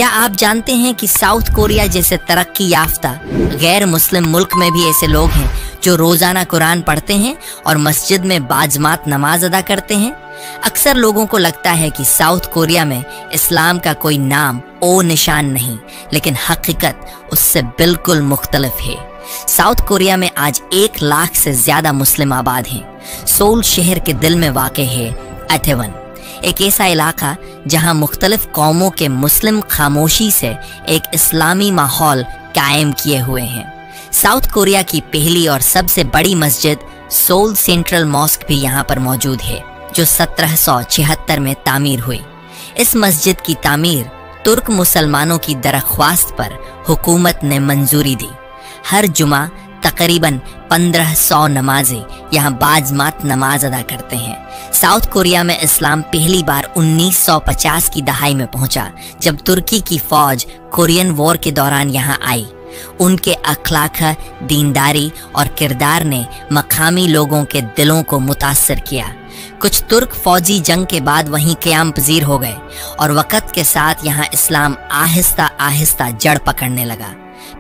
क्या आप जानते हैं कि साउथ कोरिया जैसे तरक्की याफ्ता गैर मुस्लिम मुल्क में भी ऐसे लोग हैं जो रोजाना कुरान पढ़ते हैं और मस्जिद में बाजमात नमाज अदा करते हैं। अक्सर लोगों को लगता है कि साउथ कोरिया में इस्लाम का कोई नाम ओ निशान नहीं, लेकिन हकीकत उससे बिल्कुल मुख्तलिफ है। साउथ कोरिया में आज 1 लाख से ज्यादा मुस्लिम आबाद हैं। सोल शहर के दिल में वाक़े है इटेवन, एक ऐसा इलाका जहां मुख्तलिफ कौमों के मुस्लिम खामोशी से एक इस्लामी माहौल कायम किए हुए हैं। साउथ कोरिया की पहली और सबसे बड़ी मस्जिद सोल सेंट्रल मॉस्क भी यहाँ पर मौजूद है, जो 1776 में तामीर हुई। इस मस्जिद की तामीर तुर्क मुसलमानों की दरख्वास्त पर हुकूमत ने मंजूरी दी। हर जुमा तकरीबन 1500 नमाजी यहाँ बाजमात नमाज अदा करते हैं। साउथ कोरिया में इस्लाम पहली बार 1950 की दहाई में पहुंचा, जब तुर्की की फौज कोरियन वॉर के दौरान यहाँ आई। उनके अखलाक, दीनदारी और किरदार ने मकामी लोगों के दिलों को मुतासर किया। कुछ तुर्क फौजी जंग के बाद वहीं क़याम पजीर हो गए और वक़्त के साथ यहाँ इस्लाम आहिस्ता आहिस्ता जड़ पकड़ने लगा।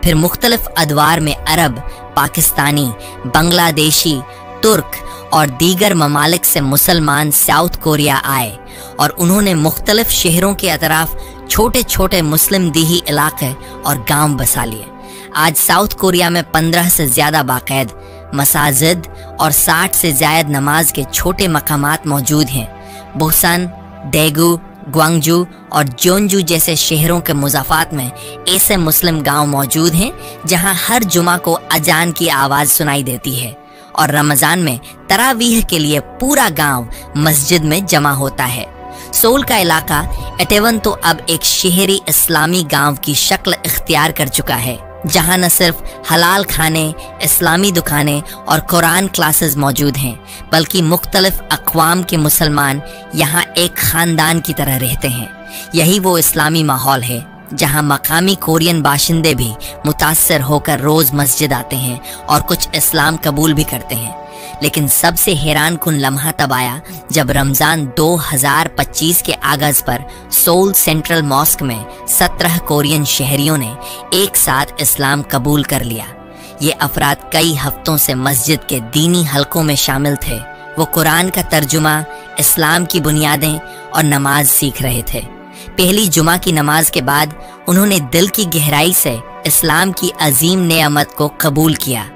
फिर मुख्तलिफ अदवार में अरब, पाकिस्तानी, बांग्लादेशी, तुर्क और दीगर ममालिक से मुसलमान साउथ कोरिया आए और उन्होंने मुख्तलिफ शहरों के अतराफ छोटे छोटे मुस्लिम दीही इलाके और गांव बसा लिए। आज साउथ कोरिया में 15 से ज़्यादा बाकायद मसाजिद और 60 से ज़ायद नमाज के छोटे मकामात मौजूद हैं। बुसान, डेगू, ग्वांगजू और जोनजू जैसे शहरों के मुज़ाफ़ात में ऐसे मुस्लिम गांव मौजूद हैं जहां हर जुमा को अजान की आवाज़ सुनाई देती है और रमज़ान में तरावीह के लिए पूरा गांव मस्जिद में जमा होता है। सोल का इलाका इटेवन तो अब एक शहरी इस्लामी गांव की शक्ल इख्तियार कर चुका है, जहां न सिर्फ हलाल खाने, इस्लामी दुकानें और कुरान क्लासेस मौजूद हैं, बल्कि मुख्तलिफ अक़वाम के मुसलमान यहाँ एक ख़ानदान की तरह रहते हैं। यही वो इस्लामी माहौल है जहाँ मकामी कोरियन बाशिंदे भी मुतासर होकर रोज़ मस्जिद आते हैं और कुछ इस्लाम कबूल भी करते हैं। लेकिन सबसे हैरान कुन लम्हा तब आया जब रमज़ान 2025 के आगाज़ पर सोल सेंट्रल मॉस्क में 17 कोरियन शहरियों ने एक साथ इस्लाम कबूल कर लिया। ये अफराद कई हफ्तों से मस्जिद के दीनी हलकों में शामिल थे। वो कुरान का तर्जुमा, इस्लाम की बुनियादें और नमाज सीख रहे थे। पहली जुमा की नमाज के बाद उन्होंने दिल की गहराई से इस्लाम की अजीम नेमत को कबूल किया।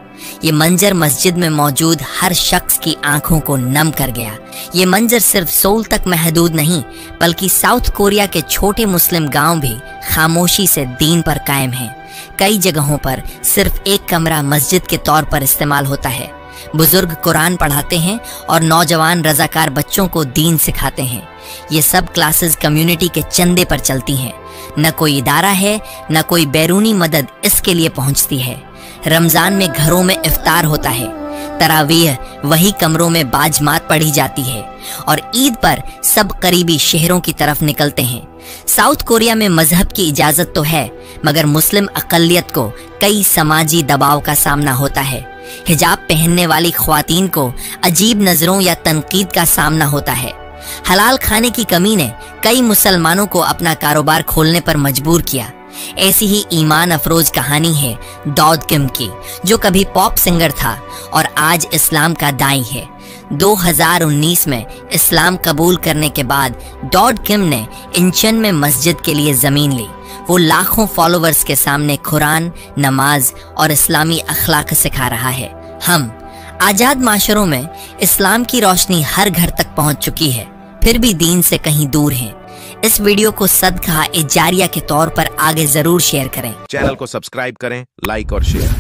ये मंजर मस्जिद में मौजूद हर शख्स की आंखों को नम कर गया। ये मंजर सिर्फ सोल तक महदूद नहीं, बल्कि साउथ कोरिया के छोटे मुस्लिम गांव भी खामोशी से दीन पर कायम हैं। कई जगहों पर सिर्फ एक कमरा मस्जिद के तौर पर इस्तेमाल होता है। बुजुर्ग कुरान पढ़ाते हैं और नौजवान रजाकार बच्चों को दीन सिखाते हैं। ये सब क्लासेस कम्युनिटी के चंदे पर चलती हैं। न कोई इदारा है, न कोई बैरूनी मदद इसके लिए पहुंचती है। रमज़ान में घरों में इफ्तार होता है, तरावीह वही कमरों में बाजमात पढ़ी जाती है और ईद पर सब करीबी शहरों की तरफ निकलते हैं। साउथ कोरिया में मजहब की इजाज़त तो है, मगर मुस्लिम अक़लियत को कई समाजी दबाव का सामना होता है। हिजाब पहनने वाली ख्वातीन को अजीब नज़रों या तनकीद का सामना होता है। हलाल खाने की कमी ने कई मुसलमानों को अपना कारोबार खोलने पर मजबूर किया। ऐसी ही ईमान अफरोज कहानी है डॉड किम की, जो कभी पॉप सिंगर था और आज इस्लाम का दाई है। 2019 में इस्लाम कबूल करने के बाद डॉड किम ने इंचन में मस्जिद के लिए ज़मीन ली। वो लाखों फॉलोवर्स के सामने कुरान, नमाज और इस्लामी अखलाक सिखा रहा है। हम आज़ाद माशरों में इस्लाम की रोशनी हर घर तक पहुंच चुकी है, फिर भी दीन से कहीं दूर हैं। इस वीडियो को सदका ए जारिया के तौर पर आगे जरूर शेयर करें। चैनल को सब्सक्राइब करें, लाइक और शेयर।